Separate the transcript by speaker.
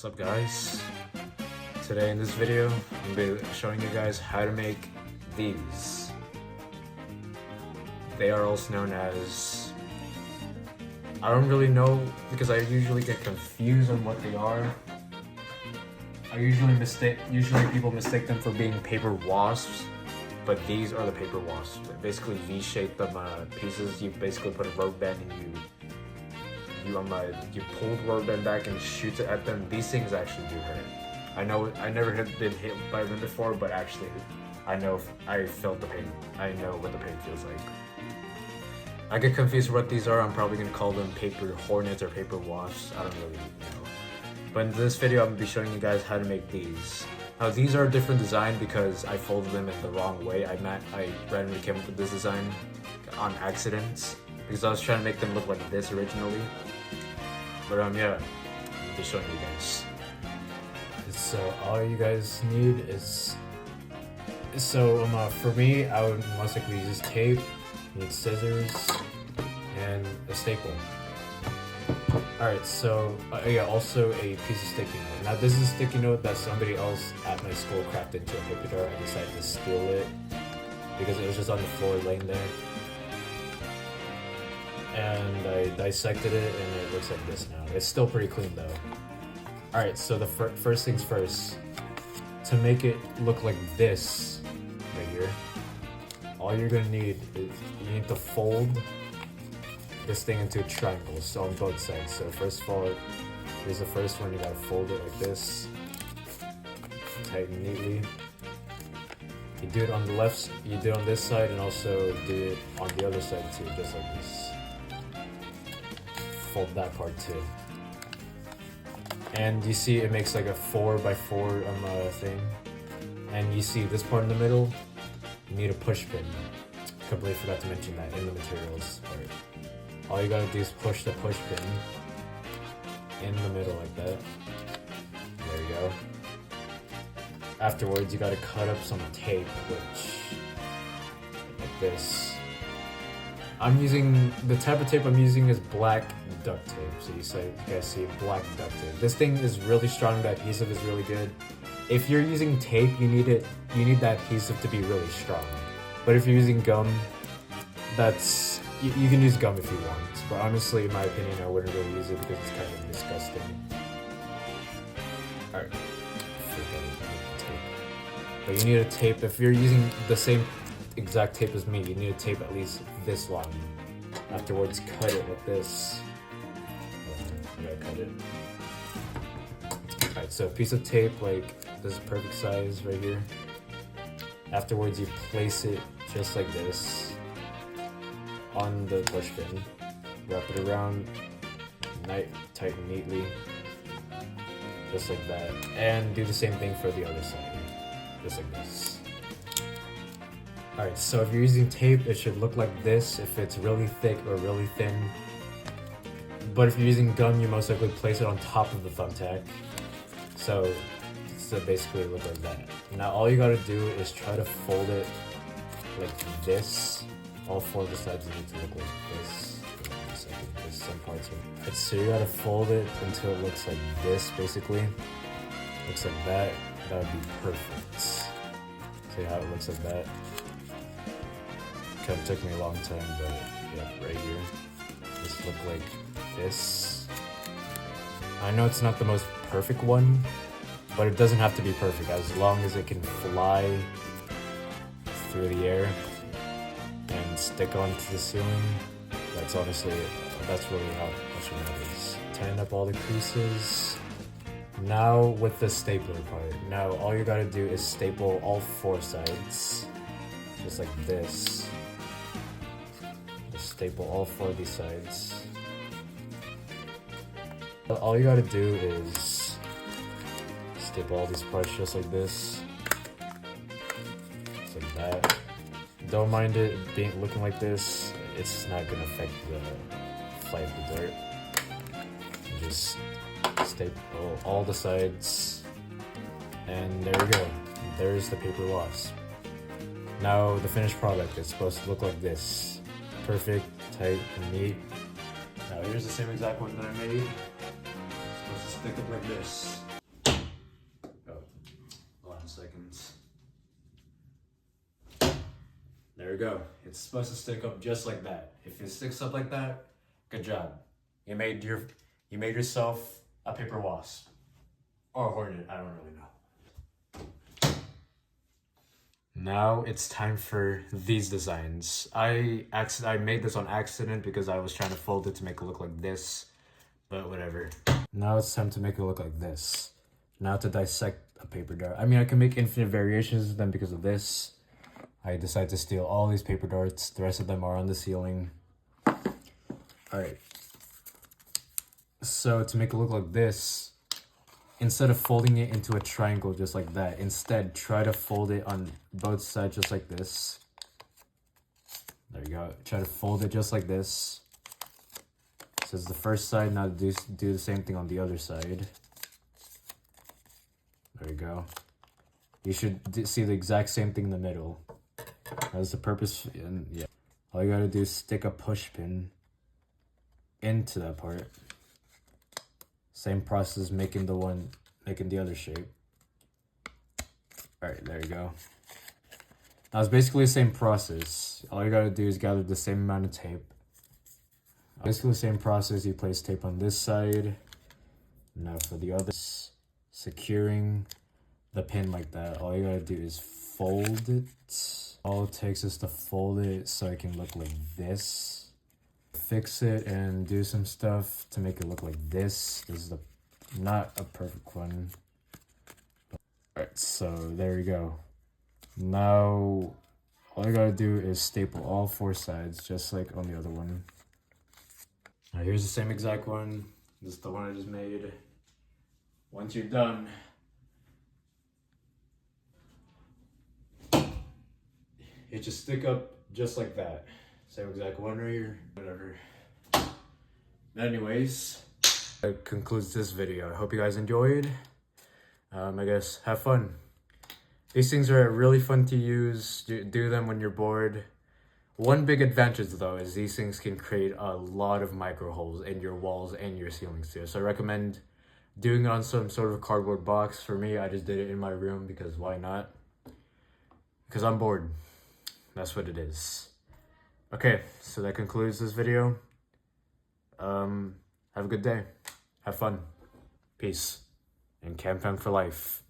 Speaker 1: What's up guys? Today in this video, I'm going to be showing you guys how to make these. They are also known as... I don't really know because I usually get confused on what they are. Usually people mistake them for being paper wasps, but these are the paper wasps. Basically V-shape them pieces. You basically put a rubber band and you pull the rubber band back and shoot it at them. These things actually do hurt. I know I never been hit by them before, but actually I know I felt the pain. I know what the pain feels like. I get confused what these are. I'm probably gonna call them Paper Hornets or Paper Wasps. I don't really know. But in this video, I'm gonna be showing you guys how to make these. Now these are a different design because I folded them in the wrong way. I randomly came up with this design on accident because I was trying to make them look like this originally. But yeah, I'll be showing you guys. So all you guys need is, for me, I would most likely use tape, need scissors, and a staple. Alright, so yeah, also a piece of sticky note. Now this is a sticky note that somebody else at my school crafted into a paper jar. I decided to steal it because it was just on the floor laying there. And I dissected it and it looks like this now. It's still pretty clean though. Alright, so the first things first. To make it look like this right here, all you're gonna need is you need to fold this thing into a triangle, so on both sides. So first of all, here's the first one. You gotta fold it like this, tighten neatly. You do it on the left, you do it on this side, and also do it on the other side too, just like this. Fold that part too. And you see it makes like a 4x4 thing. And you see this part in the middle, you need a push pin. Completely forgot to mention that in the materials part. All you gotta do is push the push pin in the middle like that. There you go. Afterwards, you gotta cut up some tape, which like this. The type of tape I'm using is black duct tape. So you guys see black duct tape. This thing is really strong. The adhesive is really good. If you're using tape, you need that adhesive to be really strong. But if you're using gum, you can use gum if you want. But honestly, in my opinion, I wouldn't really use it because it's kind of disgusting. Alright, but you need a tape. If you're using the same exact tape as me, you need to tape at least this long. Afterwards, cut it like this. I gotta cut it. Alright, so a piece of tape like this is perfect size right here. Afterwards, you place it just like this on the push pin. Wrap it around, tighten neatly, just like that. And do the same thing for the other side, just like this. Alright, so if you're using tape, it should look like this if it's really thick or really thin. But if you're using gum, you most likely place it on top of the thumbtack. So basically look like that. Now all you gotta do is try to fold it like this. All four of the sides need to look like this. There's some parts of it. So you gotta fold it until it looks like this, basically. Looks like that. That would be perfect. See how it looks like that? Kind of took me a long time, but yeah, right here. Just look like this. I know it's not the most perfect one, but it doesn't have to be perfect as long as it can fly through the air and stick onto the ceiling. That's really how much it matters. Tighten up all the creases. Now with the stapler part. Now all you gotta do is staple all four sides. Just like this. Just staple all four of these sides. All you gotta do is staple all these parts just like this. Just like that. Don't mind it looking like this. It's not gonna affect the flight of the dirt. Just staple all the sides. And there we go. There's the paper wasp. Now the finished product is supposed to look like this. Perfect, tight, and neat. Now here's the same exact one that I made. It's supposed to stick up like this. There you go. It's supposed to stick up just like that. If it sticks up like that, good job. You made yourself a paper wasp. Or a hornet, I don't really know. Now it's time for these designs. I made this on accident because I was trying to fold it to make it look like this, but whatever. Now it's time to make it look like this. Now to dissect a paper dart. I mean, I can make infinite variations of them because of this. I decided to steal all these paper darts. The rest of them are on the ceiling. Alright. So to make it look like this, instead of folding it into a triangle just like that, instead try to fold it on both sides just like this. There you go. Try to fold it just like this. So it's the first side, now do the same thing on the other side. There you go. You should see the exact same thing in the middle. That's the purpose, and yeah. All you gotta do is stick a push pin into that part. Same process making the other shape. Alright, there you go. Now it's basically the same process. All you gotta do is gather the same amount of tape. Basically the same process, you place tape on this side. Now for the other, securing the pin like that. All you gotta do is fold it. All it takes is to fold it so it can look like this. Fix it and do some stuff to make it look like this. This is not a perfect one. Alright, so there you go. Now all you gotta do is staple all four sides just like on the other one. Now here's the same exact one. This is the one I just made. Once you're done, it just stick up just like that. Same exact one right here, whatever. But anyways, that concludes this video. I hope you guys enjoyed. I guess have fun. These things are really fun to use. Do them when you're bored. One big advantage though is these things can create a lot of micro holes in your walls and your ceilings too. So I recommend doing it on some sort of cardboard box. For me, I just did it in my room because why not? Because I'm bored. That's what it is. Okay, so that concludes this video. Have a good day. Have fun. Peace. And camping for life.